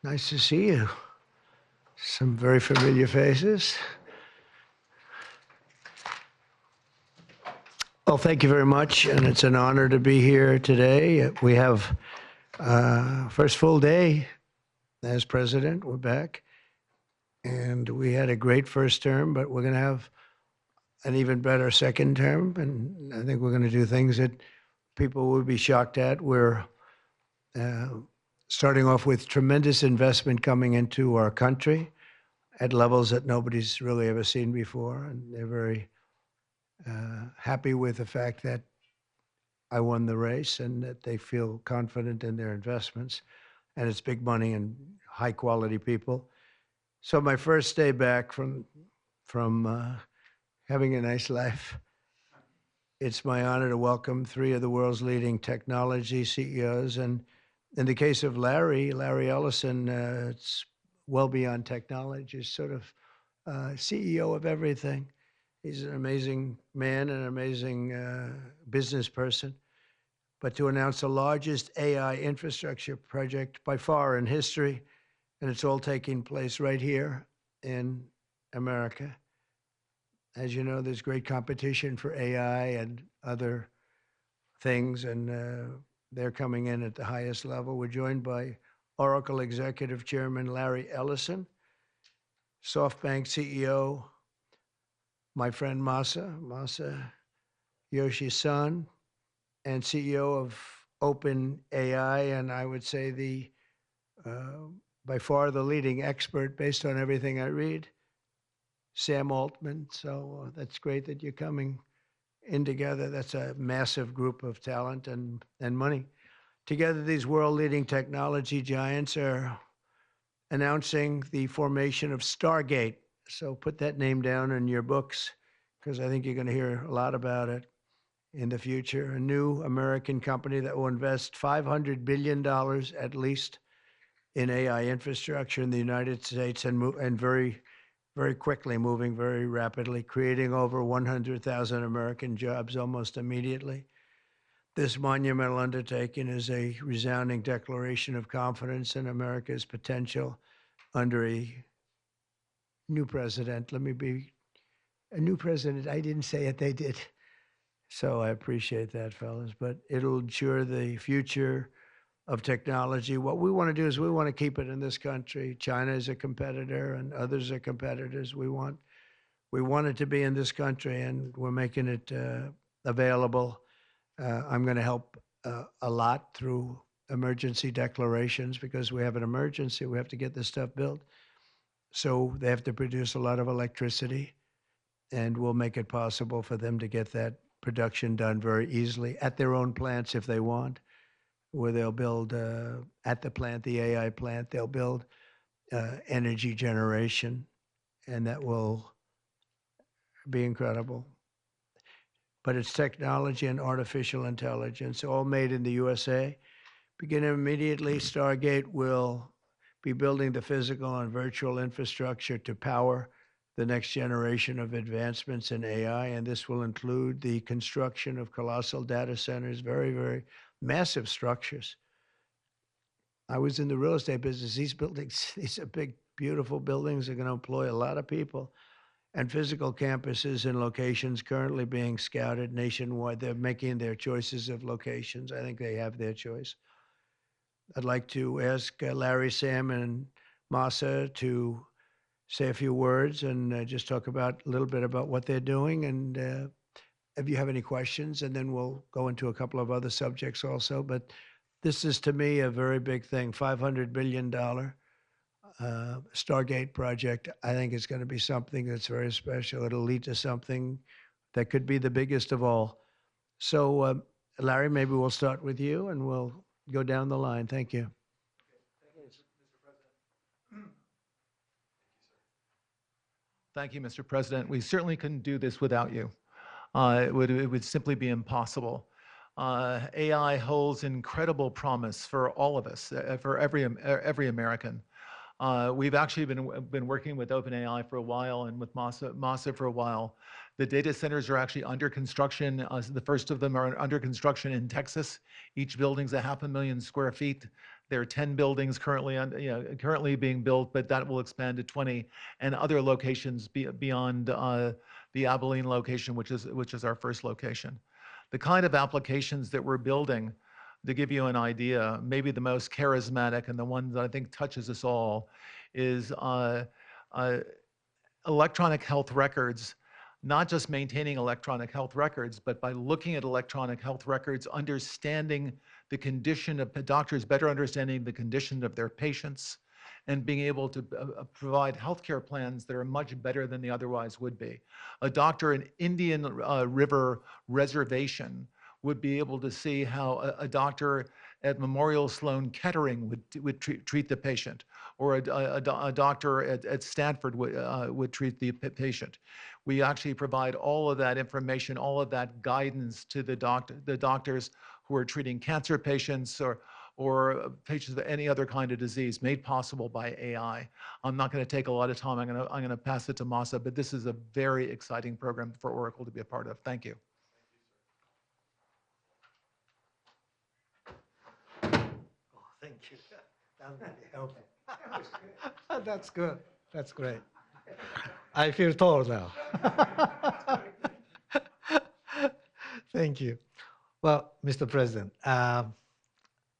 Nice to see you. Some very familiar faces. Well, thank you very much, and it's an honor to be here today. We have first full day as president. We're back, and we had a great first term, but we're going to have an even better second term, and I think we're going to do things that people would be shocked at. We're uh, starting off with tremendous investment coming into our country at levels that nobody's really ever seen before, and they're very happy with the fact that I won the race and that they feel confident in their investments. And it's big money and high quality people. So my first day back from having a nice life, it's my honor to welcome three of the world's leading technology CEOs. And in the case of Larry Ellison, it's well beyond technology. He's sort of CEO of everything. He's an amazing man, an amazing business person. But to announce the largest AI infrastructure project by far in history, and it's all taking place right here in America. As you know, there's great competition for AI and other things, and they're coming in at the highest level. We're joined by Oracle Executive Chairman Larry Ellison, SoftBank CEO, my friend Masa Yoshi-san, and CEO of OpenAI, and I would say the by far the leading expert based on everything I read, Sam Altman. So that's great that you're coming in together. That's a massive group of talent and money. Together, these world-leading technology giants are announcing the formation of Stargate. So put that name down in your books, because I think you're going to hear a lot about it in the future. A new American company that will invest $500 billion at least in AI infrastructure in the United States, and very, very quickly, moving very rapidly, creating over 100,000 American jobs almost immediately. This monumental undertaking is a resounding declaration of confidence in America's potential under a new president. Let me be a new president. I didn't say it, they did. So I appreciate that, fellas. But it'll ensure the future of technology. What we want to do is we want to keep it in this country. China is a competitor, and others are competitors. We want it to be in this country, and we're making it available. I'm going to help a lot through emergency declarations, because we have an emergency. We have to get this stuff built. So they have to produce a lot of electricity, and we'll make it possible for them to get that production done very easily at their own plants if they want, where they'll build at the plant, the AI plant, they'll build energy generation, and that will be incredible. But it's technology and artificial intelligence, all made in the USA. Beginning immediately, Stargate will be building the physical and virtual infrastructure to power the next generation of advancements in AI, and this will include the construction of colossal data centers, very, very massive structures. I was in the real estate business. These buildings, these are big, beautiful buildings. Are going to employ a lot of people. And physical campuses in locations currently being scouted nationwide. They're making their choices of locations. I think they have their choice. I'd like to ask Larry, Sam, and Masa to say a few words and just talk about a little bit about what they're doing, and if you have any questions, and then we'll go into a couple of other subjects also. But this is, to me, a very big thing. $500 billion Stargate project. I think it's going to be something that's very special. It'll lead to something that could be the biggest of all. So, Larry, maybe we'll start with you, and we'll go down the line. Thank you. Thank you, Mr. President. We certainly couldn't do this without you. It would simply be impossible. AI holds incredible promise for all of us, for every American. We've actually been working with OpenAI for a while and with Masa for a while. The data centers are actually under construction. The first of them are under construction in Texas. Each building's 500,000 square feet. There are 10 buildings currently currently being built, but that will expand to 20 and other locations beyond the Abilene location, which is our first location. The kind of applications that we're building, to give you an idea, maybe the most charismatic and the one that I think touches us all is electronic health records, not just maintaining electronic health records, but by looking at electronic health records, understanding the condition of doctors, better understanding the condition of their patients, and being able to provide healthcare plans that are much better than they otherwise would be. A doctor in Indian River Reservation would be able to see how a doctor at Memorial Sloan Kettering would treat the patient, or a doctor at Stanford would treat the patient. We actually provide all of that information, all of that guidance to the doctors who are treating cancer patients or patients with any other kind of disease, made possible by AI. I'm not going to take a lot of time. I'm going to pass it to Masa, but this is a very exciting program for Oracle to be a part of. Thank you. Thank you. That really helped. That's good. That's great. I feel tall now. Thank you. Well, Mr. President,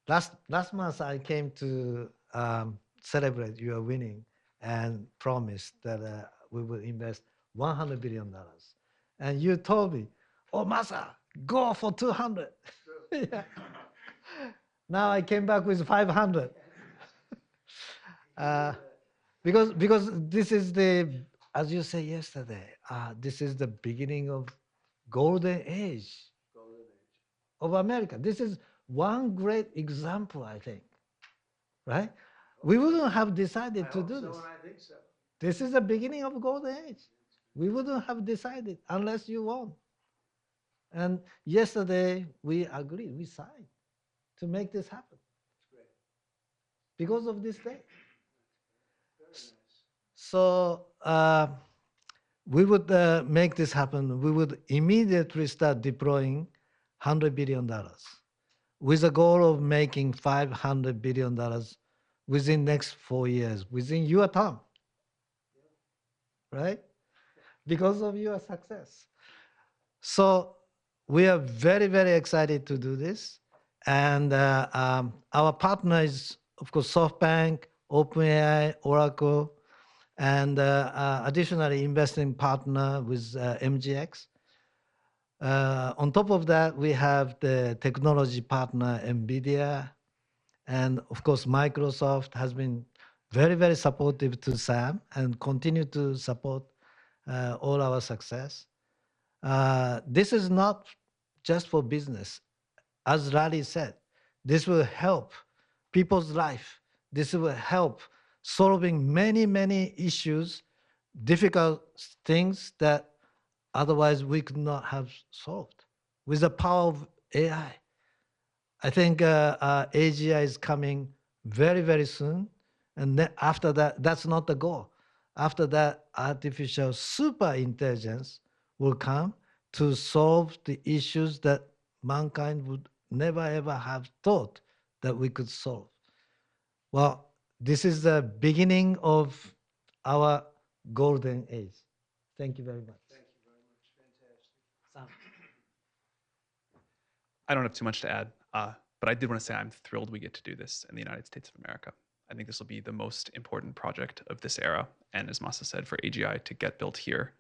last month I came to celebrate your winning and promised that we will invest $100 billion. And you told me, oh, Masa, go for 200. Yeah. Now I came back with 500. Because this is as you said yesterday, this is the beginning of golden age of America. This is one great example, I think, right? We wouldn't have decided to do this. I think so. This is the beginning of golden age. We wouldn't have decided unless you won. And yesterday we agreed, we signed to make this happen. Because of this day. So we would make this happen. We would immediately start deploying $100 billion with a goal of making $500 billion within next 4 years, within your term, right? Because of your success. So we are very, very excited to do this. And our partner is, of course, SoftBank, OpenAI, Oracle, and additionally investing partner with MGX. On top of that, we have the technology partner, NVIDIA, and of course, Microsoft has been very, very supportive to Sam and continue to support all our success. This is not just for business. As Larry said, this will help people's life. This will help solving many, many issues, difficult things that otherwise we could not have solved with the power of AI. I think AGI is coming very, very soon. And then after that, that's not the goal. After that, artificial super intelligence will come to solve the issues that mankind would never, ever have thought that we could solve. Well, this is the beginning of our golden age. Thank you very much. Thank you very much. Fantastic. Sam. I don't have too much to add, but I did want to say I'm thrilled we get to do this in the United States of America. I think this will be the most important project of this era. And as Masa said, for AGI to get built here,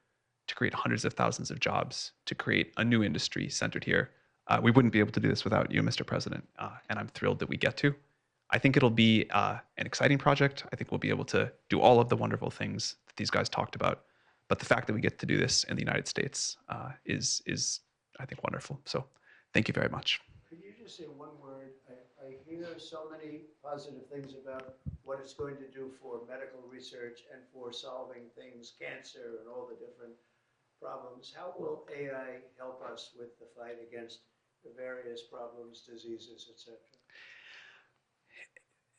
to create hundreds of thousands of jobs, to create a new industry centered here, we wouldn't be able to do this without you, Mr. President. And I'm thrilled that we get to. I think it'll be an exciting project. I think we'll be able to do all of the wonderful things that these guys talked about. But the fact that we get to do this in the United States is, I think, wonderful. So thank you very much. Could you just say one word? I hear so many positive things about what it's going to do for medical research and for solving things, cancer and all the different problems. How will AI help us with the fight against the various problems, diseases, etc.?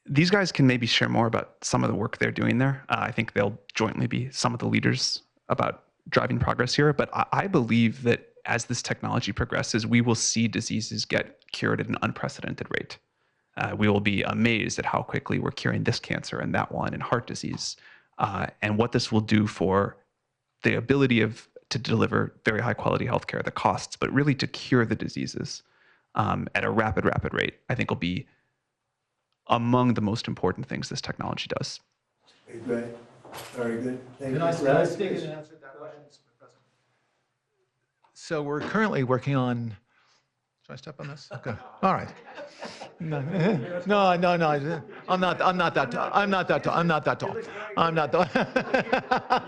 These guys can maybe share more about some of the work they're doing there. I think they'll jointly be some of the leaders about driving progress here. But I believe that as this technology progresses, we will see diseases get cured at an unprecedented rate. we will be amazed at how quickly we're curing this cancer and that one and heart disease, and what this will do for the ability to deliver very high quality healthcare, the costs, but really to cure the diseases at a rapid rate, I think will be among the most important things this technology does. Great. Very good. Thank Can you. I Larry, speak please. and answer that question, Mr. President? So we're currently working on, should I step on this? Okay, all right. No, no, I'm not that tall. I'm not that tall. I'm not that tall. I'm not that.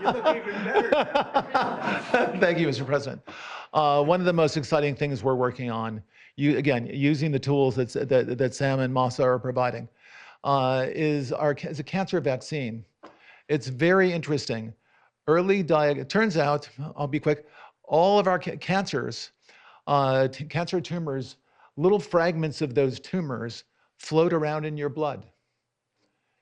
You look even better now. Thank you, Mr. President. One of the most exciting things we're working on, again, using the tools that Sam and Masa are providing, is a cancer vaccine. It's very interesting. It turns out, I'll be quick, all of our cancers, cancer tumors, little fragments of those tumors float around in your blood.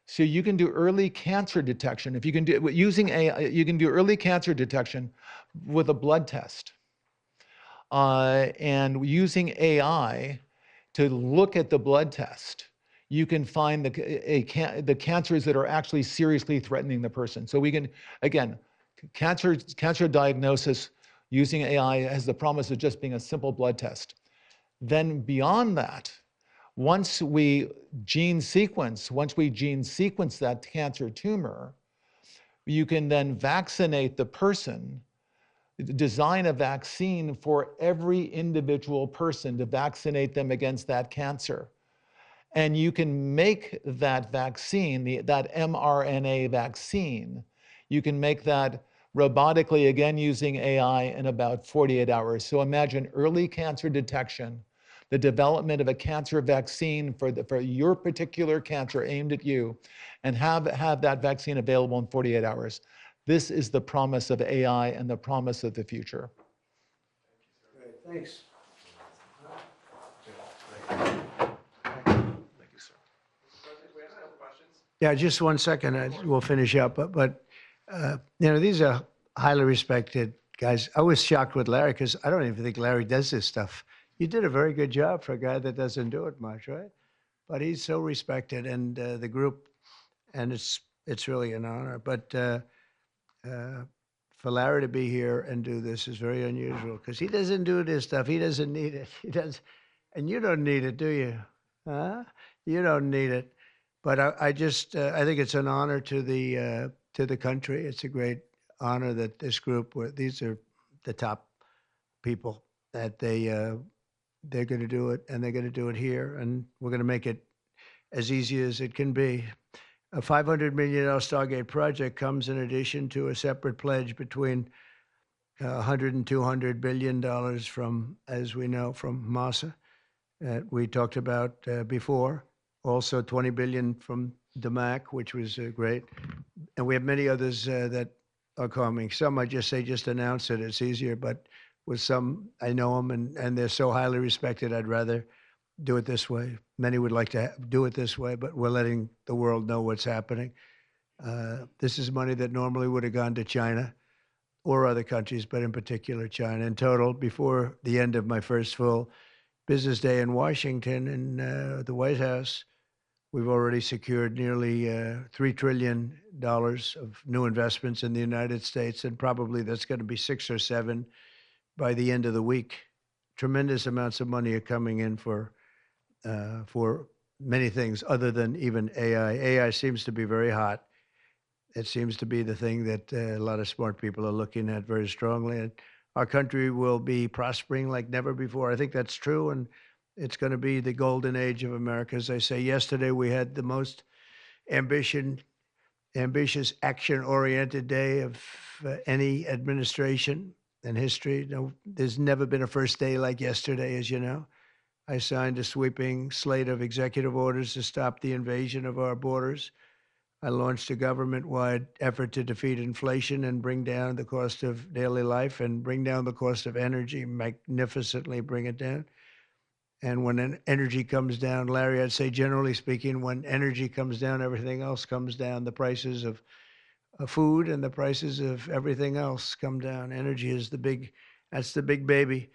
So you can do early cancer detection. If you can do using AI, you can do early cancer detection with a blood test. And using AI to look at the blood test, you can find the cancers that are actually seriously threatening the person. So we can, again, cancer diagnosis using AI has the promise of just being a simple blood test. Then beyond that, once we gene sequence that cancer tumor, you can then vaccinate the person, design a vaccine for every individual person to vaccinate them against that cancer. And you can make that vaccine, that mRNA vaccine, you can make that robotically, again, using AI in about 48 hours. So imagine early cancer detection, the development of a cancer vaccine for your particular cancer aimed at you, and have that vaccine available in 48 hours. This is the promise of AI and the promise of the future. Great, thanks. Yeah, just 1 second. We'll finish up. But you know, these are highly respected guys. I was shocked with Larry because I don't even think Larry does this stuff. You did a very good job for a guy that doesn't do it much, right? But he's so respected, and the group, and it's really an honor. But for Larry to be here and do this is very unusual because he doesn't do this stuff. He doesn't need it. He does, and you don't need it, do you? Huh? You don't need it. But I just I think it's an honor to the country. It's a great honor that this group, these are the top people, that they're going to do it, and they're going to do it here, and we're going to make it as easy as it can be. A $500 million Stargate project comes in addition to a separate pledge between 100 and 200 billion dollars from, as we know, from Masa that we talked about before. Also 20 billion from DMAC, which was great. And we have many others that are coming. Some I just say, just announce it. It's easier, but with some, I know them and they're so highly respected. I'd rather do it this way. Many would like to do it this way, but we're letting the world know what's happening. This is money that normally would have gone to China or other countries, but in particular China. In total, before the end of my first full business day in Washington in the White House, we've already secured nearly $3 trillion of new investments in the United States, and probably that's going to be 6 or 7 by the end of the week. Tremendous amounts of money are coming in for many things other than even AI. AI seems to be very hot. It seems to be the thing that a lot of smart people are looking at very strongly. And our country will be prospering like never before. I think that's true. And it's going to be the golden age of America. As I say, yesterday we had the most ambitious, action-oriented day of any administration in history. No, there's never been a first day like yesterday, as you know. I signed a sweeping slate of executive orders to stop the invasion of our borders. I launched a government-wide effort to defeat inflation and bring down the cost of daily life and bring down the cost of energy, magnificently bring it down. And when energy comes down, Larry, I'd say generally speaking, when energy comes down, everything else comes down. The prices of food and the prices of everything else come down. Energy is that's the big baby.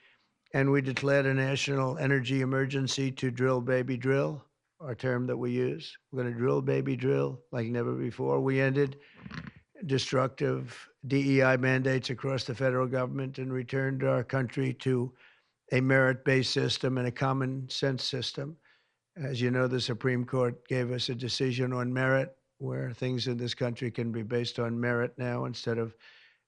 And we declared a national energy emergency to drill, baby, drill. our term that we use. We're going to drill, baby, drill like never before. We ended destructive DEI mandates across the federal government and returned our country to a merit-based system and a common sense system. As you know, the Supreme Court gave us a decision on merit, where things in this country can be based on merit now instead of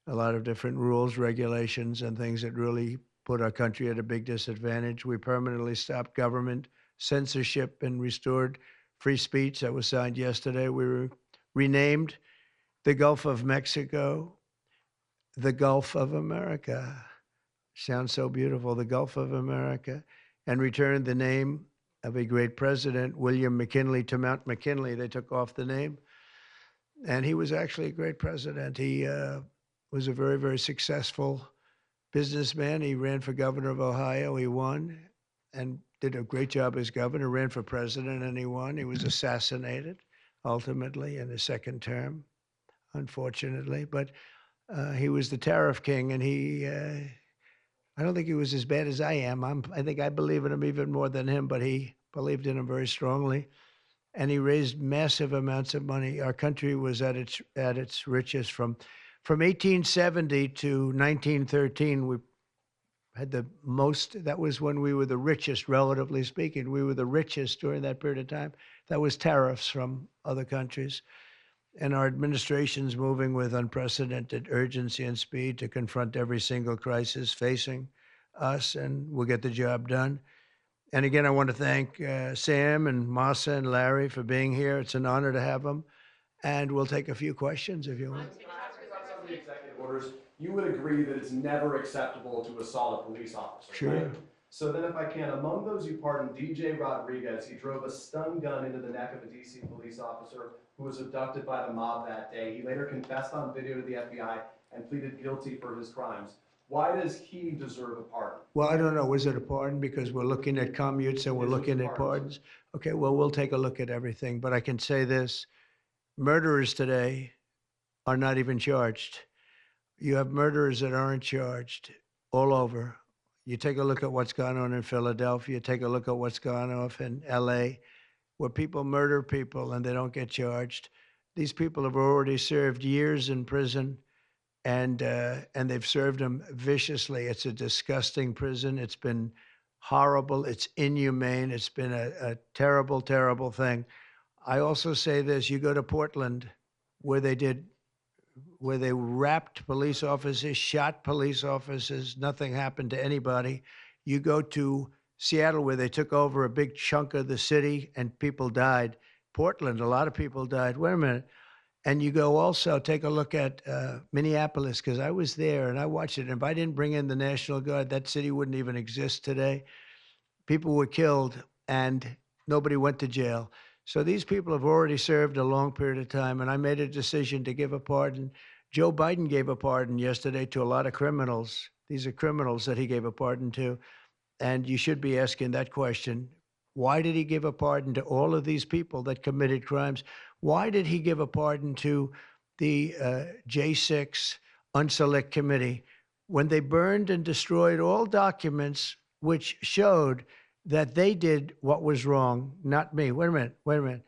a lot of different rules, regulations, and things that really put our country at a big disadvantage. We permanently stopped government censorship and restored free speech. That was signed yesterday. We renamed the Gulf of Mexico the Gulf of America. Sounds so beautiful, the Gulf of America, and returned the name of a great president, William McKinley, to Mount McKinley. They took off the name, and he was actually a great president. He was a very, very successful businessman. He ran for governor of Ohio. He won and did a great job as governor, ran for president, and he won. He was assassinated, ultimately, in his second term, unfortunately. But he was the tariff king, and I don't think he was as bad as I am. I think I believe in him even more than him, but he believed in him very strongly. And he raised massive amounts of money. Our country was at its richest from 1870 to 1913. We had the most. That was when we were the richest, relatively speaking. We were the richest during that period of time. That was tariffs from other countries. And our administration's moving with unprecedented urgency and speed to confront every single crisis facing us, and we'll get the job done. And again, I want to thank Sam and Masa and Larry for being here. It's an honor to have them. And we'll take a few questions if you want. Some of the executive orders, you would agree that it's never acceptable to assault a police officer, Sure. right? So then if I can, among those you pardoned, DJ Rodriguez, he drove a stun gun into the neck of a DC police officer who was abducted by the mob that day. He later confessed on video to the FBI and pleaded guilty for his crimes. Why does he deserve a pardon? Well, I don't know. Was it a pardon? Because we're looking at commutes and we're looking at pardons. Okay, well, we'll take a look at everything. But I can say this. Murderers today are not even charged. You have murderers that aren't charged all over. You take a look at what's gone on in Philadelphia, take a look at what's gone on in LA, where people murder people and they don't get charged. These people have already served years in prison, and they've served them viciously. It's a disgusting prison. It's been horrible. It's inhumane. It's been a terrible, terrible thing. I also say this, you go to Portland, where they wrapped police officers, shot police officers, nothing happened to anybody. You go to Seattle, where they took over a big chunk of the city and people died. Portland, a lot of people died. Wait a minute. And you go also, take a look at Minneapolis, because I was there and I watched it. And if I didn't bring in the National Guard, that city wouldn't even exist today. People were killed and nobody went to jail. So these people have already served a long period of time, and I made a decision to give a pardon. Joe Biden gave a pardon yesterday to a lot of criminals. These are criminals that he gave a pardon to. And you should be asking that question. Why did he give a pardon to all of these people that committed crimes? Why did he give a pardon to the J6 Unselect Committee when they burned and destroyed all documents which showed that they did what was wrong, not me? Wait a minute.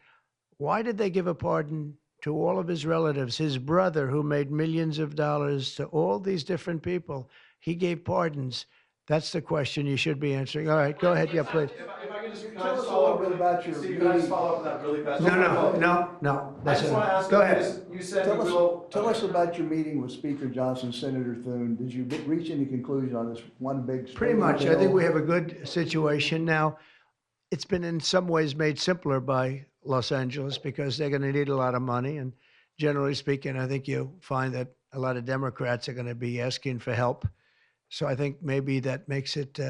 Why did they give a pardon to all of his relatives? His brother, who made millions of dollars, to all these different people, he gave pardons. That's the question you should be answering. All right, go ahead. Yeah, please. If I can just Tell us a little bit about your Steve, can I just meeting. follow up on that really fast? No. I just want to ask Go you, ahead. you said Tell you us, will. tell us about your meeting with Speaker Johnson, Senator Thune. Did you reach any conclusion on this one big? Pretty much. I think we have a good situation now. It's been in some ways made simpler by Los Angeles because they're going to need a lot of money. And generally speaking, I think you'll find that a lot of Democrats are going to be asking for help. So I think maybe that makes it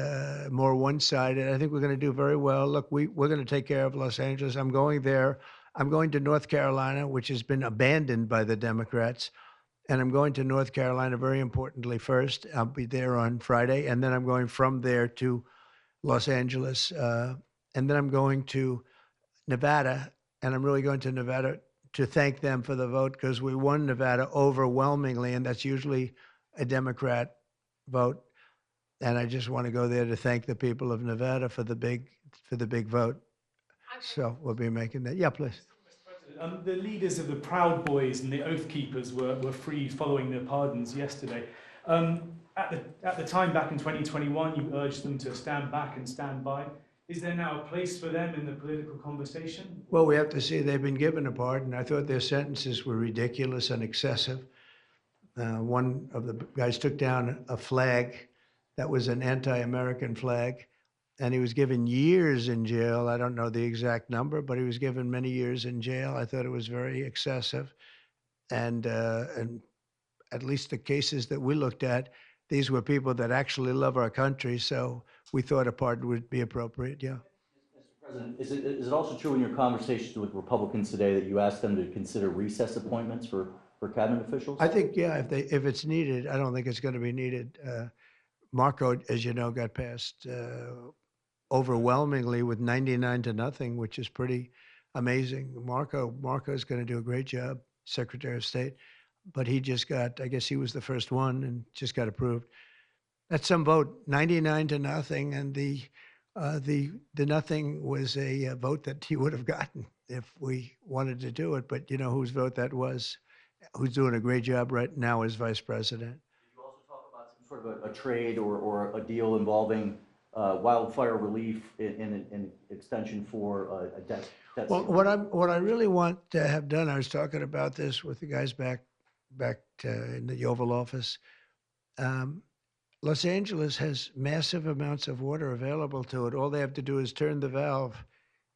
more one-sided. I think we're going to do very well. Look, we're going to take care of Los Angeles. I'm going there. I'm going to North Carolina, which has been abandoned by the Democrats. And I'm going to North Carolina, very importantly, first. I'll be there on Friday. And then I'm going from there to Los Angeles. And then I'm going to Nevada. And I'm really going to Nevada to thank them for the vote, because we won Nevada overwhelmingly. And that's usually a Democrat vote. And I just want to go there to thank the people of Nevada for the big vote. So we'll be making that. Yeah, please. The leaders of the Proud Boys and the Oath Keepers were freed following their pardons yesterday. At the time, back in 2021, you urged them to stand back and stand by. Is there now a place for them in the political conversation? Well, we have to see they've been given a pardon. I thought their sentences were ridiculous and excessive. One of the guys took down a flag that was an anti-American flag, and he was given years in jail. I don't know the exact number, but he was given many years in jail. I thought it was very excessive. And at least the cases that we looked at, these were people that actually love our country, so we thought a pardon would be appropriate, yeah. Mr. President, is it also true in your conversations with Republicans today that you asked them to consider recess appointments for cabinet officials? I think, yeah, if it's needed, I don't think it's going to be needed. Marco, as you know, got passed overwhelmingly with 99-0, which is pretty amazing. Marco's going to do a great job, Secretary of State, but he just got, I guess he was the first one and just got approved. That's some vote, 99-0, and the nothing was a vote that he would have gotten if we wanted to do it. But you know whose vote that was? Who's doing a great job right now as vice president. Did you also talk about some sort of a trade or a deal involving wildfire relief in extension for a debt? Well, what I really want to have done, I was talking about this with the guys back in the Oval Office. Los Angeles has massive amounts of water available to it. All they have to do is turn the valve,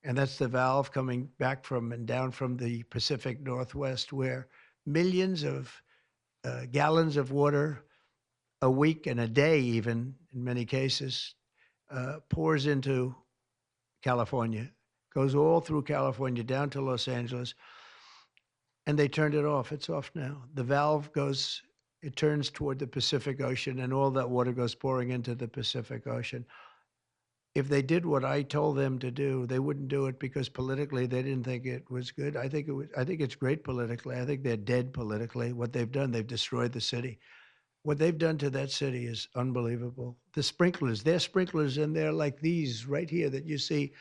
and that's the valve coming back from and down from the Pacific Northwest, where millions of gallons of water a week and a day, even in many cases, pours into California, goes all through California down to Los Angeles, and they turned it off. It's off now. The valve goes, it turns toward the Pacific Ocean, and all that water goes pouring into the Pacific Ocean. If they did what I told them to do, they wouldn't do it because politically they didn't think it was good. I think it's great politically. I think they're dead politically. What they've done, they've destroyed the city. What they've done to that city is unbelievable. The sprinklers, their sprinklers in there like these right here that you see,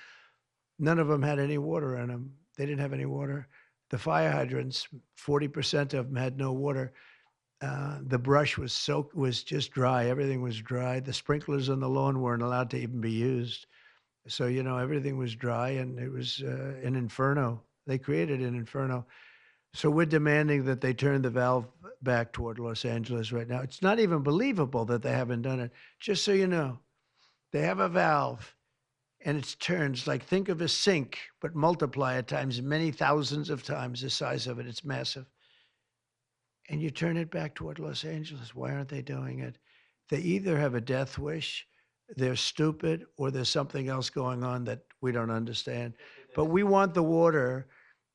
none of them had any water in them. They didn't have any water. The fire hydrants, 40% of them had no water. The brush was just dry. Everything was dry. The sprinklers on the lawn weren't allowed to even be used. So, you know, everything was dry, and it was an inferno. They created an inferno. So we're demanding that they turn the valve back toward Los Angeles right now. It's not even believable that they haven't done it. Just so you know, they have a valve, and it turns like, think of a sink, but multiply it times many thousands of times the size of it. It's massive. And you turn it back toward Los Angeles. Why aren't they doing it? They either have a death wish, they're stupid, or there's something else going on that we don't understand. But we want the water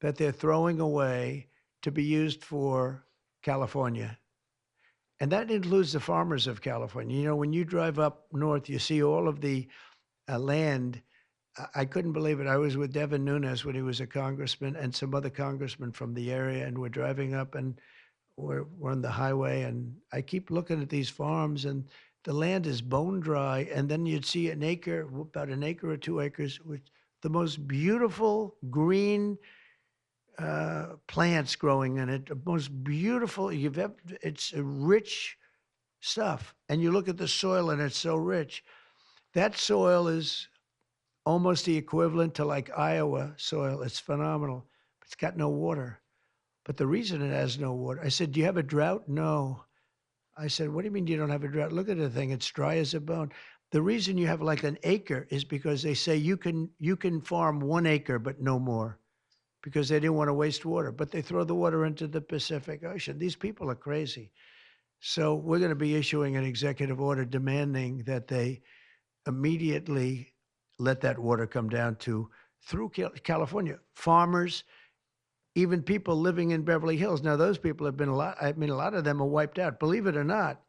that they're throwing away to be used for California. And that includes the farmers of California. You know, when you drive up north, you see all of the land. I couldn't believe it. I was with Devin Nunes when he was a congressman and some other congressmen from the area, and we're driving up, and we're on the highway, and I keep looking at these farms, and the land is bone dry, and then you'd see an acre, about an acre or 2 acres, with the most beautiful green plants growing in it, the most beautiful you've ever. It's rich stuff, and you look at the soil, and it's so rich. That soil is almost the equivalent to like Iowa soil. It's phenomenal, but it's got no water. But the reason it has no water, I said, do you have a drought? No. I said, what do you mean you don't have a drought? Look at the thing. It's dry as a bone. The reason you have like an acre is because they say you can farm 1 acre, but no more, because they didn't want to waste water. But they throw the water into the Pacific Ocean. These people are crazy. So we're going to be issuing an executive order demanding that they immediately let that water come down through California. Farmers, even people living in Beverly Hills. Now, those people have been a lot of them are wiped out. Believe it or not,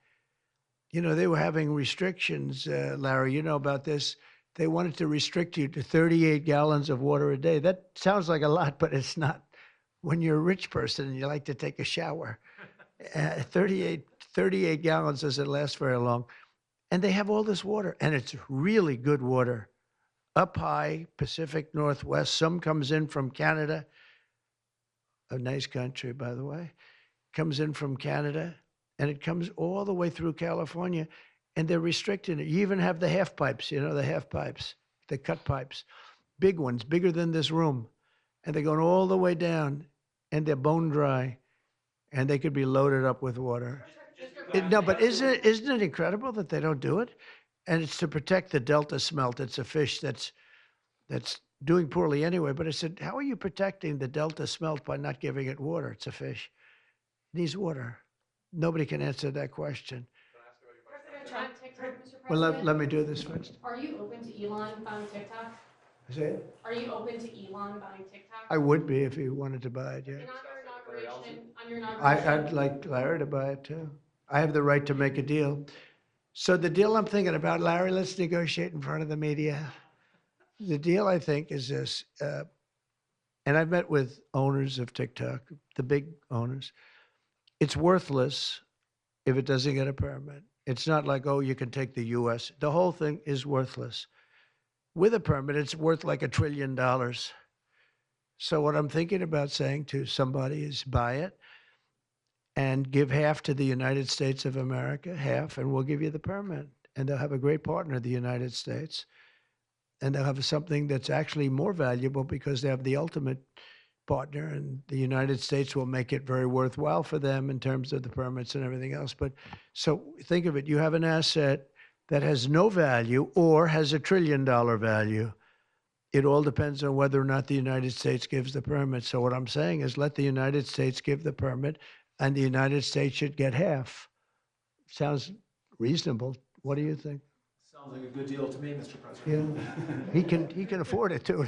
you know, they were having restrictions, Larry, you know about this. They wanted to restrict you to 38 gallons of water a day. That sounds like a lot, but it's not. When you're a rich person and you like to take a shower, 38 gallons doesn't last very long. And they have all this water, and it's really good water. up high, Pacific Northwest. Some comes in from Canada, a nice country, by the way, comes in from Canada, and it comes all the way through California, and they're restricting it. You even have the half pipes, the half pipes, the cut pipes, big ones, bigger than this room, and they're going all the way down, and they're bone dry, and they could be loaded up with water. No, but isn't it incredible that they don't do it? And it's to protect the Delta smelt. It's a fish that's doing poorly anyway. But I said, how are you protecting the Delta smelt by not giving it water? It's a fish. It needs water. Nobody can answer that question. President, on TikTok, Mr. Well, President, let me do this first. are you open to Elon buying TikTok? Is it? Are you open to Elon buying TikTok? I would be if he wanted to buy it, yeah. And on your inauguration, I'd like Larry to buy it too. I have the right to make a deal. So the deal I'm thinking about, Larry, let's negotiate in front of the media. The deal I think is this, and I've met with owners of TikTok, the big owners. It's worthless if it doesn't get a permit. It's not like, oh, you can take the US. The whole thing is worthless. With a permit, it's worth like $1 trillion. So what I'm thinking about saying to somebody is buy it and give half to the United States of America, half, and we'll give you the permit. And they'll have a great partner, the United States. And they'll have something that's actually more valuable because they have the ultimate partner, and the United States will make it very worthwhile for them in terms of the permits and everything else. But so think of it, you have an asset that has no value or has $1 trillion value. It all depends on whether or not the United States gives the permit. So what I'm saying is let the United States give the permit, and the United States should get half. Sounds reasonable. What do you think? Sounds like a good deal to me, Mr. President. Yeah, he can afford it too.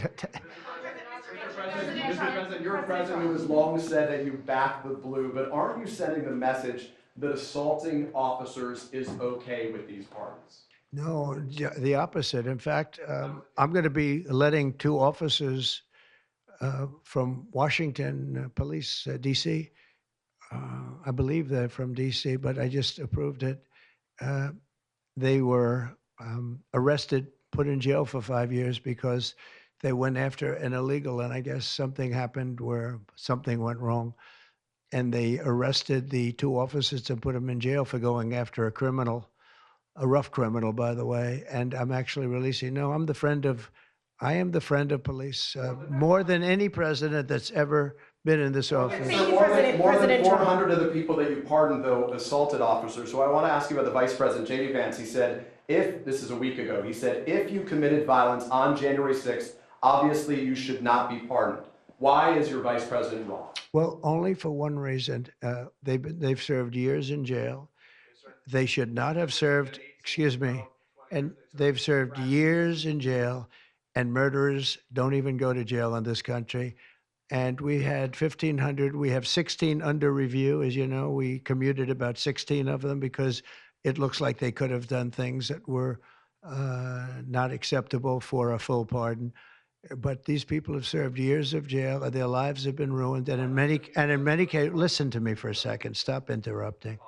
Mr. President, you're a president who has long said that you back the blue, but aren't you sending the message that assaulting officers is okay with these pardons? No, the opposite. In fact, I'm going to be letting 2 officers from Washington Police, D.C. I believe they're from D.C., but I just approved it. They were arrested, put in jail for 5 years because they went after an illegal, and I guess something happened where something went wrong. And they arrested the 2 officers and put them in jail for going after a criminal, a rough criminal, by the way. And I'm actually releasing. No, I am the friend of police, more than any president that's ever been in this office. So more than 400 of the people that you pardoned, though, assaulted officers. So I want to ask you about the Vice President, J.D. Vance. He said, this is a week ago, he said, if you committed violence on January 6th, obviously you should not be pardoned. Why is your Vice President wrong? Well, only for one reason. They've served years in jail. They should not have served, and they've served years in jail, and murderers don't even go to jail in this country. And we had 1,500. We have 16 under review. As you know, we commuted about 16 of them because it looks like they could have done things that were not acceptable for a full pardon. But these people have served years of jail, and their lives have been ruined. And in many cases, listen to me for a second. Stop interrupting.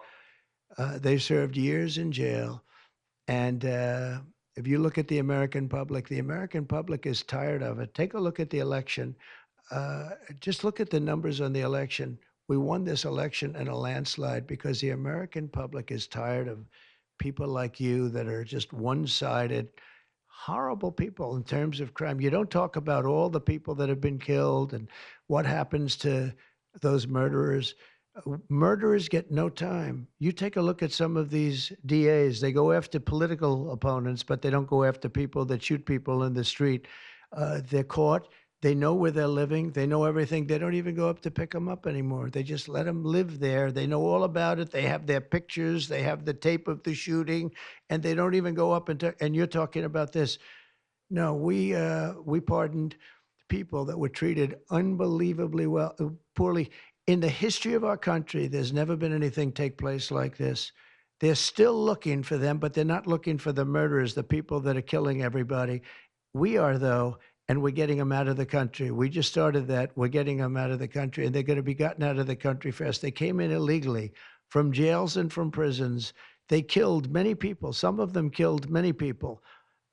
They served years in jail, and if you look at the American public is tired of it. Take a look at the election. Just look at the numbers on the election. We won this election in a landslide because the American public is tired of people like you that are just one-sided, horrible people in terms of crime. You don't talk about all the people that have been killed and what happens to those murderers. Murderers get no time. You take a look at some of these DAs. They go after political opponents, but they don't go after people that shoot people in the street. They're caught. They know where they're living. They know everything. They don't even go up to pick them up anymore. They just let them live there. They know all about it. They have their pictures. They have the tape of the shooting, and they don't even go up and you're talking about this. No, we pardoned people that were treated unbelievably poorly. In the history of our country, there's never been anything take place like this. They're still looking for them, but they're not looking for the murderers, the people that are killing everybody. We are, though, and we're getting them out of the country. We just started that. We're getting them out of the country, and they're going to be gotten out of the country fast. They came in illegally from jails and from prisons. They killed many people. Some of them killed many people.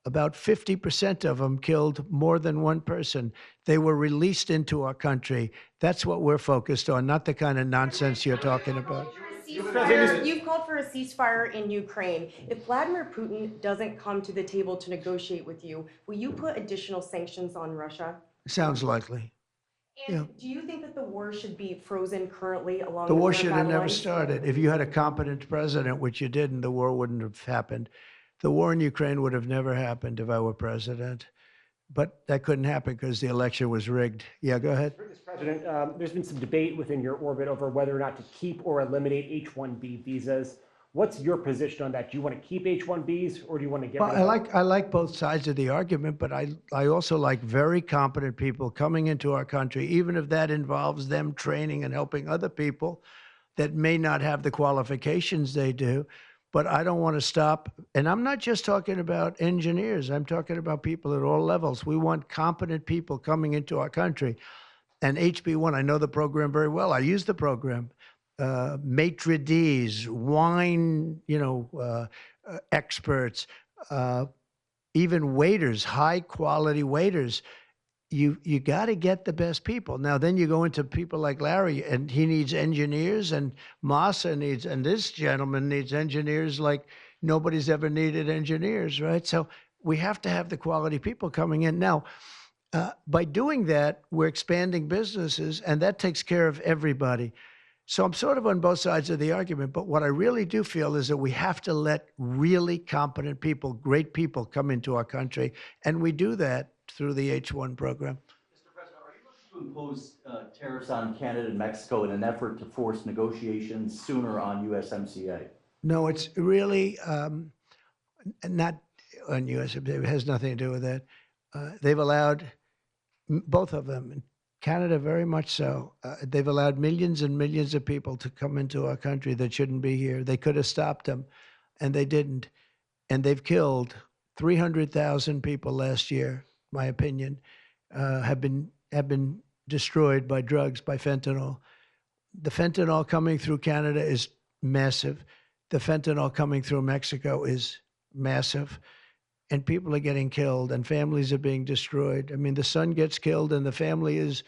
about 50% of them killed more than one person. They were released into our country. That's what we're focused on, not the kind of nonsense you're talking about. You've called for a ceasefire in Ukraine. If Vladimir Putin doesn't come to the table to negotiate with you, will you put additional sanctions on Russia? Sounds likely. And Yeah. do you think that the war should be frozen currently along The the war current should have battle never lines? started. If you had a competent president, which you didn't, the war wouldn't have happened. The war in Ukraine would have never happened if I were president. But that couldn't happen because the election was rigged. Yeah, go ahead. Mr. President, there's been some debate within your orbit over whether or not to keep or eliminate H-1B visas. What's your position on that? Do you want to keep H-1Bs or do you want to get Well, rid of them? I like both sides of the argument, but I also like very competent people coming into our country, even if that involves them training and helping other people that may not have the qualifications they do. But I don't want to stop. And I'm not just talking about engineers. I'm talking about people at all levels. We want competent people coming into our country. And HB1, I know the program very well. I use the program. Maitre d's, wine, experts, even waiters, high quality waiters. You got to get the best people. Now, then you go into people like Larry, and he needs engineers, and Massa needs, and this gentleman needs engineers like nobody's ever needed engineers, right? So we have to have the quality people coming in. Now, by doing that, we're expanding businesses, and that takes care of everybody. So I'm sort of on both sides of the argument, but what I really do feel is that we have to let really competent people, great people come into our country, and we do that through the H-1 program. Mr. President, are you looking to impose tariffs on Canada and Mexico in an effort to force negotiations sooner on USMCA? No, it's really not on USMCA. It has nothing to do with that. They've allowed both of them, Canada very much so. They've allowed millions and millions of people to come into our country that shouldn't be here. They could have stopped them, and they didn't. And they've killed 300,000 people last year. My opinion, have been destroyed by drugs, by fentanyl. The fentanyl coming through Canada is massive. The fentanyl coming through Mexico is massive. And people are getting killed, and families are being destroyed. I mean, the son gets killed, and the family is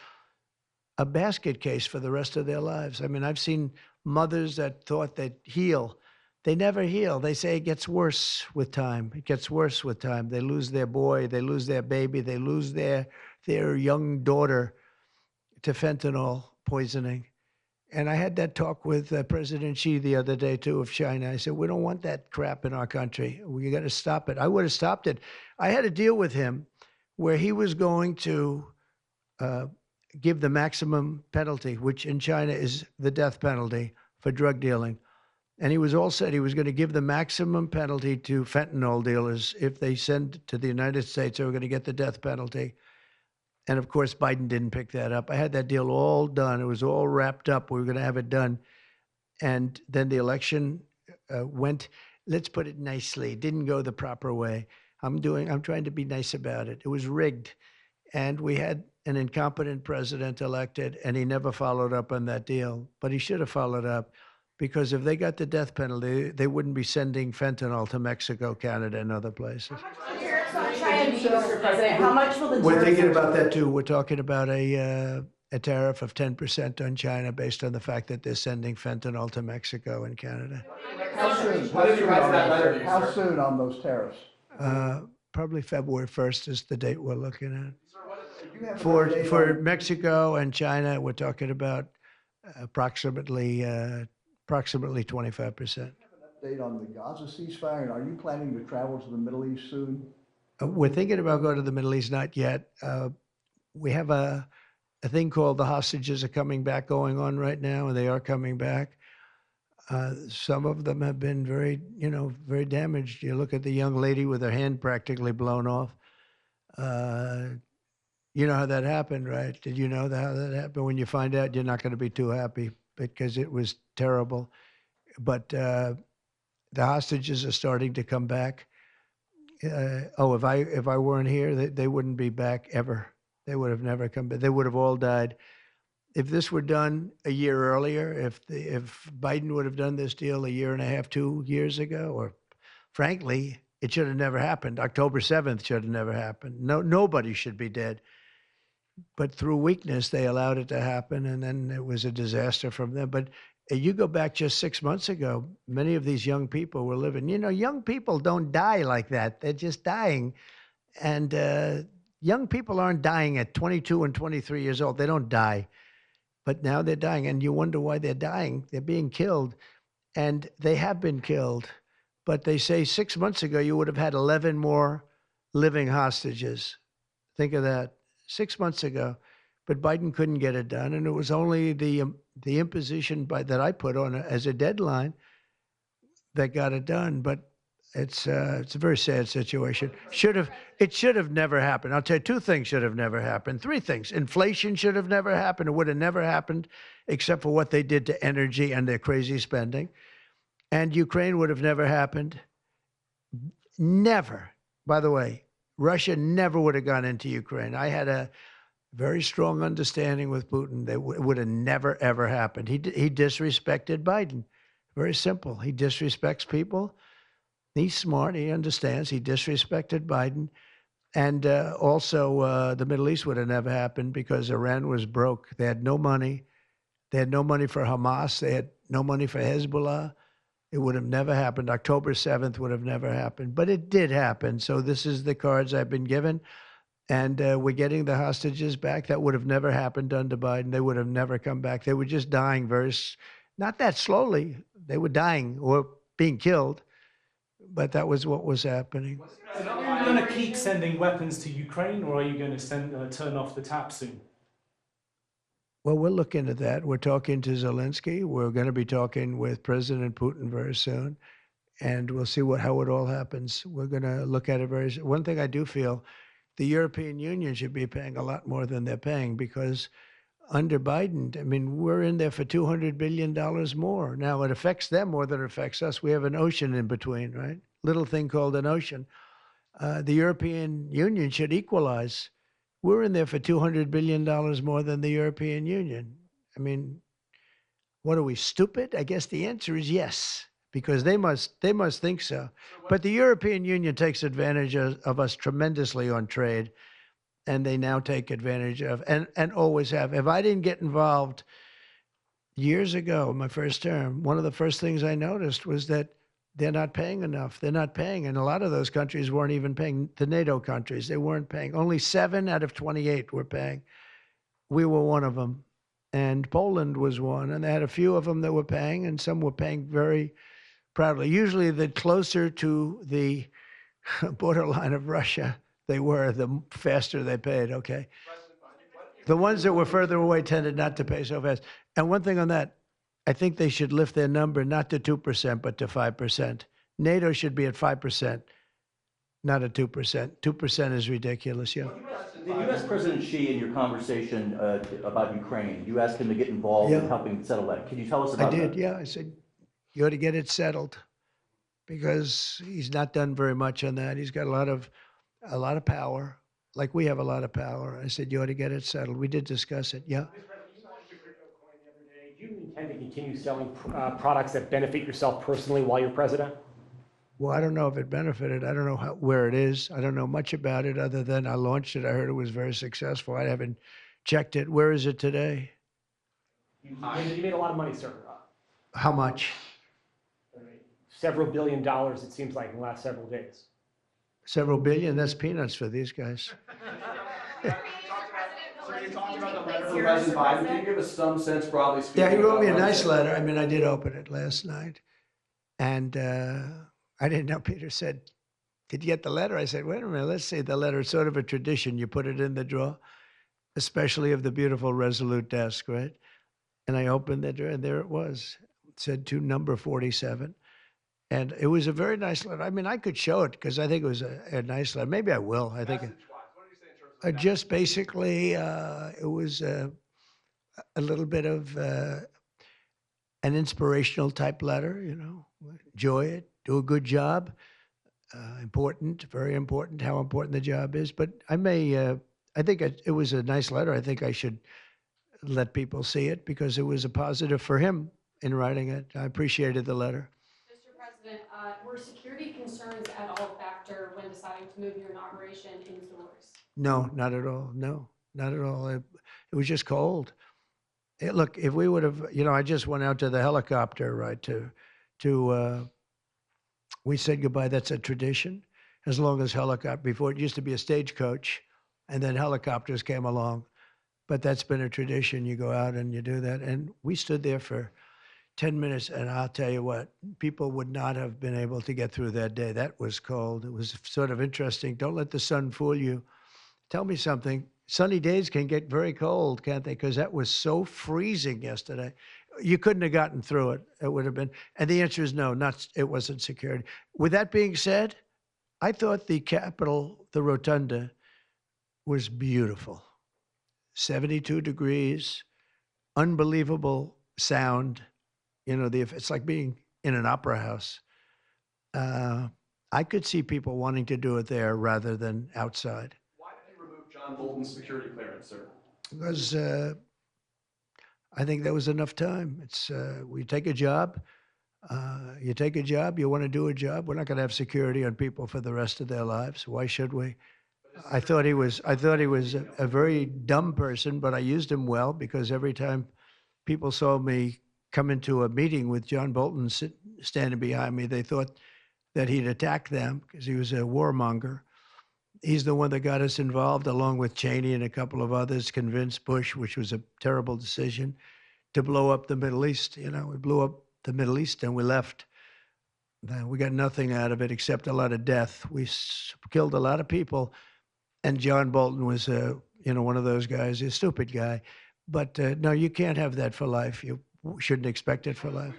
a basket case for the rest of their lives. I mean, I've seen mothers that thought they'd heal. They never heal. They say it gets worse with time. It gets worse with time. They lose their boy. They lose their baby. They lose their young daughter to fentanyl poisoning. And I had that talk with President Xi the other day, too, of China. I said, we don't want that crap in our country. We got to stop it. I would have stopped it. I had a deal with him where he was going to give the maximum penalty, which in China is the death penalty for drug dealing. And he was all set. He was going to give the maximum penalty to fentanyl dealers. If they send to the United States, they were going to get the death penalty. And of course, Biden didn't pick that up. I had that deal all done. It was all wrapped up. We were going to have it done. And then the election went, let's put it nicely, didn't go the proper way. I'm trying to be nice about it. It was rigged. And we had an incompetent president elected, and he never followed up on that deal. But he should have followed up, because if they got the death penalty, they wouldn't be sending fentanyl to Mexico, Canada, and other places. Mr. President, how much will the We're tariffs thinking about that too. We're talking about a tariff of 10% on China based on the fact that they're sending fentanyl to Mexico and Canada. How soon? How soon on those tariffs? Probably February 1st is the date we're looking at. Do you have an For update on- Mexico and China, we're talking about approximately 25%. Update on the Gaza ceasefire, and are you planning to travel to the Middle East soon? We're thinking about going to the Middle East, not yet. We have a thing called the hostages are coming back going on right now, and they are coming back. Some of them have been very damaged. You look at the young lady with her hand practically blown off. You know how that happened, right? Did you know how that happened? When you find out, you're not going to be too happy because it was terrible. But the hostages are starting to come back. If I weren't here, they wouldn't be back ever. They would have never come back. They would have all died. If this were done a year earlier, if Biden would have done this deal a year and a half, 2 years ago, or frankly, It should have never happened. October 7th should have never happened. No, nobody should be dead. But through weakness, they allowed it to happen, and then it was a disaster from them. But you go back just 6 months ago, many of these young people were living. You know, young people don't die like that. They're just dying. And young people aren't dying at 22 and 23 years old. They don't die. But now they're dying, and you wonder why they're dying. They're being killed, and they have been killed. But they say 6 months ago, you would have had 11 more living hostages. Think of that. 6 months ago, but Biden couldn't get it done, and it was only the imposition that I put on as a deadline that got it done. But it's a very sad situation. It should have never happened. I'll tell you, 2 things should have never happened. 3 things: inflation should have never happened. It would have never happened, except for what they did to energy and their crazy spending. And Ukraine would have never happened. Never. By the way, Russia never would have gone into Ukraine. I had a very strong understanding with Putin that it would have never, ever happened. He disrespected Biden. Very simple. He disrespects people. He's smart. He understands. He disrespected Biden. And also, the Middle East would have never happened because Iran was broke. They had no money. They had no money for Hamas. They had no money for Hezbollah. It would have never happened. October 7th would have never happened, but it did happen. So this is the cards I've been given, and we're getting the hostages back. That would have never happened under Biden. They would have never come back. They were just dying not that slowly. They were dying or being killed, but that was what was happening. So are you going to keep sending weapons to Ukraine, or are you going to turn off the tap soon? Well, we're looking at that. We're talking to Zelensky. We're going to be talking with President Putin very soon, and we'll see how it all happens. We're going to look at it very soon. One thing I do feel, the European Union should be paying a lot more than they're paying, because under Biden, I mean, we're in there for $200 billion more. Now, it affects them more than it affects us. We have an ocean in between, right? Little thing called an ocean. The European Union should equalize. We're in there for $200 billion more than the European Union. I mean, what are we, stupid? I guess the answer is yes, because they must think so. But the European Union takes advantage of us tremendously on trade, and they now take advantage of, and always have. If I didn't get involved years ago, my first term, one of the first things I noticed was that they're not paying enough. They're not paying. And a lot of those countries weren't even paying. The NATO countries, they weren't paying. Only 7 out of 28 were paying. We were one of them. And Poland was one. And they had a few of them that were paying, and some were paying very proudly. Usually, the closer to the borderline of Russia they were, the faster they paid, okay? The ones that were further away tended not to pay so fast. And one thing on that, I think they should lift their number not to 2%, but to 5%. NATO should be at 5%, not at 2%. 2% is ridiculous, yeah. Did U.S. President Xi, in your conversation about Ukraine, you asked him to get involved in helping settle that. Can you tell us about that? I did, yeah. I said, you ought to get it settled, because he's not done very much on that. He's got a lot of power, like we have a lot of power. I said, you ought to get it settled. We did discuss it, yeah. Do you intend to continue selling products that benefit yourself personally while you're president? Well, I don't know if it benefited. I don't know where it is. I don't know much about it other than I launched it. I heard it was very successful. I haven't checked it. Where is it today? You made a lot of money, sir. How much? Several $billion, it seems like, in the last several days. Several billion? That's peanuts for these guys. Sir, you talked about the letter from President Biden. Can you give us some sense, broadly speaking? Yeah, he wrote me a nice letter. I mean, I did open it last night. And I didn't know. Peter said, did you get the letter? I said, wait a minute, let's see the letter. It's sort of a tradition. You put it in the drawer, especially of the beautiful Resolute desk, right? And I opened the drawer, and there it was. It said to number 47. And it was a very nice letter. I mean, I could show it because I think it was a nice letter. Maybe I will. I think. Just basically, it was a little bit of an inspirational type letter, you know. Enjoy it, do a good job. Important, very important, how important the job is. But I think it was a nice letter. I think I should let people see it because it was a positive for him in writing it. I appreciated the letter. Mr. President. President, were security concerns at all a factor when deciding to move your inauguration indoors? No, not at all. No, not at all. It was just cold. Look, if we would have, I just went out to the helicopter, right, we said goodbye. That's a tradition. As long as before it used to be a stagecoach, and then helicopters came along. But that's been a tradition. You go out and you do that. And we stood there for 10 minutes, and I'll tell you what, people would not have been able to get through that day. That was cold. It was sort of interesting. Don't let the sun fool you. Tell me something. Sunny days can get very cold, can't they? Because that was so freezing yesterday. You couldn't have gotten through it. It would have been. And the answer is no, it wasn't security. With that being said, I thought the Capitol, the Rotunda, was beautiful. 72 degrees, unbelievable sound. It's like being in an opera house. I could see people wanting to do it there rather than outside. Why did you remove John Bolton's security clearance, sir? Because I think there was enough time. We take a job. You take a job, you want to do a job. We're not going to have security on people for the rest of their lives. Why should we? I thought he was a very dumb person, but I used him well because every time people saw me come into a meeting with John Bolton standing behind me, they thought that he'd attack them because he was a warmonger. He's the one that got us involved, along with Cheney and a couple of others, convinced Bush, which was a terrible decision, to blow up the Middle East. We blew up the Middle East and we left. We got nothing out of it except a lot of death. We killed a lot of people. And John Bolton was, one of those guys, a stupid guy. But no, you can't have that for life. You shouldn't expect it for life.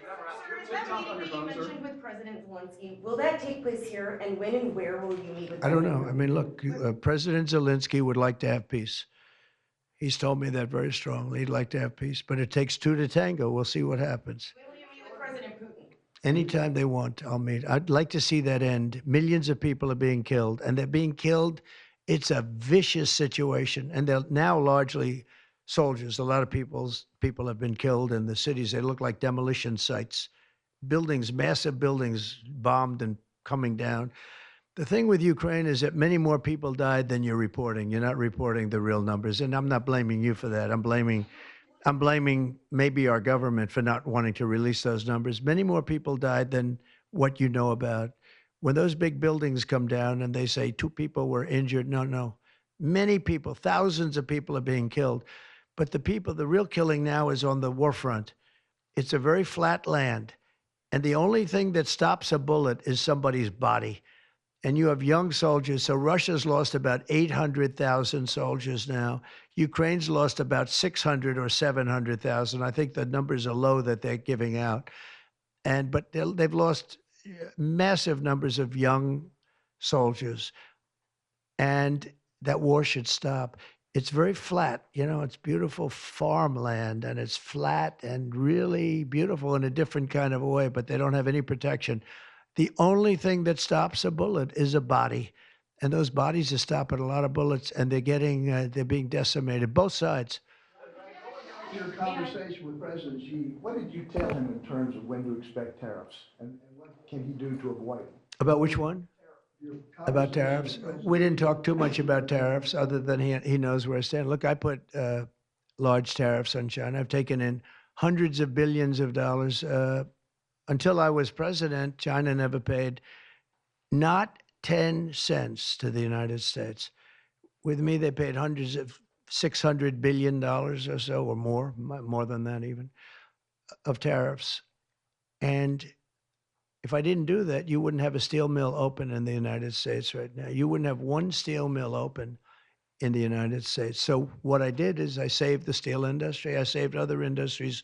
That meeting that you mentioned with President Zelensky, will that take place here? And when and where will you meet with I don't know. I mean, look, President Zelensky would like to have peace. He's told me that very strongly. He'd like to have peace. But it takes two to tango. We'll see what happens. When will you meet with President Putin? Anytime they want, I'll meet. I'd like to see that end. Millions of people are being killed, and they're being killed. It's a vicious situation, and they're now largely soldiers. A lot of people have been killed in the cities. They look like demolition sites. Buildings, massive buildings bombed and coming down. The thing with Ukraine is that many more people died than you're reporting. You're not reporting the real numbers, and I'm not blaming you for that. I'm blaming maybe our government for not wanting to release those numbers. Many more people died than what you know about. When those big buildings come down and they say 2 people were injured, no. Many people, thousands of people are being killed. But the real killing now is on the war front. It's a very flat land. And the only thing that stops a bullet is somebody's body. And you have young soldiers. So Russia's lost about 800,000 soldiers now. Ukraine's lost about 600 or 700,000. I think the numbers are low that they're giving out. But they've lost massive numbers of young soldiers. And that war should stop. It's very flat. It's beautiful farmland, and it's flat and really beautiful in a different kind of a way, but they don't have any protection. The only thing that stops a bullet is a body. And those bodies are stopping a lot of bullets, and they're being decimated, both sides. Your conversation with President Xi, what did you tell him in terms of when to expect tariffs? And what can he do to avoid them? About which one? About tariffs? We didn't talk too much about tariffs, other than he knows where I stand. Look, I put large tariffs on China. I've taken in hundreds of billions of dollars. Until I was president, China never paid not 10 cents to the United States. With me, they paid $600 billion or so, or more than that even, of tariffs. And if I didn't do that, you wouldn't have a steel mill open in the United States right now. You wouldn't have one steel mill open in the United States. So what I did is I saved the steel industry. I saved other industries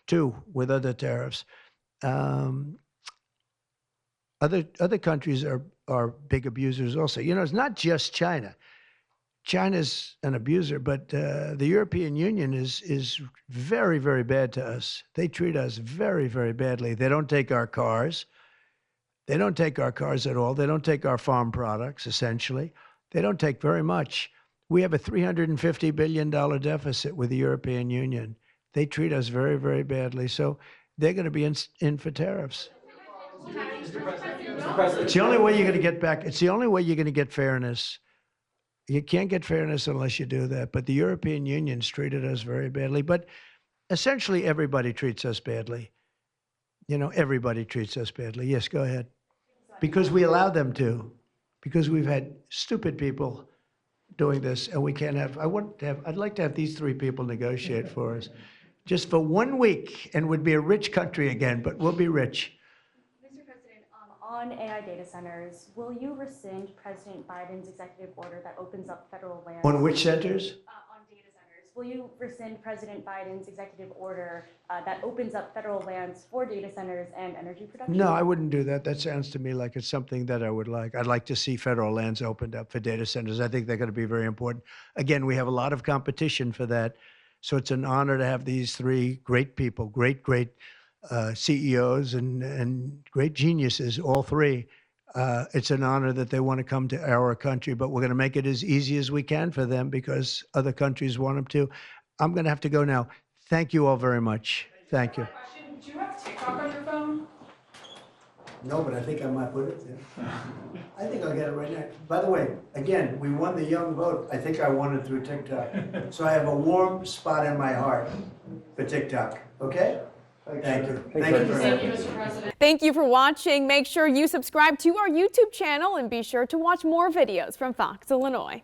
too with other tariffs. Other countries are big abusers also. It's not just China. China's an abuser, but the European Union is very, very bad to us. They treat us very, very badly. They don't take our cars. They don't take our cars at all. They don't take our farm products, essentially. They don't take very much. We have a $350 billion deficit with the European Union. They treat us very, very badly. So they're going to be in for tariffs. It's the only way you're going to get back. It's the only way you're going to get fairness. You can't get fairness unless you do that. But the European Union's treated us very badly. But essentially, everybody treats us badly. You know, everybody treats us badly. Yes, go ahead. Because we allow them to. Because we've had stupid people doing this, and we can't have. I'd like to have these three people negotiate for us, just for 1 week, and we'd be a rich country again. But we'll be rich. Mr. President, on AI data centers, will you rescind President Biden's executive order that opens up federal lands? On which centers? On data centers. Will you rescind President Biden's executive order that opens up federal lands for data centers and energy production? No, I wouldn't do that. That sounds to me like it's something that I would like. I'd like to see federal lands opened up for data centers. I think they're going to be very important. Again, we have a lot of competition for that. So it's an honor to have these three great people, great CEOs and great geniuses, all three. It's an honor that they want to come to our country, but we're going to make it as easy as we can for them because other countries want them to. I'm going to have to go now. Thank you all very much. Thank you. Do you have TikTok on your phone? No, but I think I might put it there. I think I'll get it right now. By the way, again, we won the young vote. I think I won it through TikTok. So I have a warm spot in my heart for TikTok. Okay? Thank you. Thank you very much. Mr. President. Thank you for watching. Make sure you subscribe to our YouTube channel and be sure to watch more videos from Fox Illinois.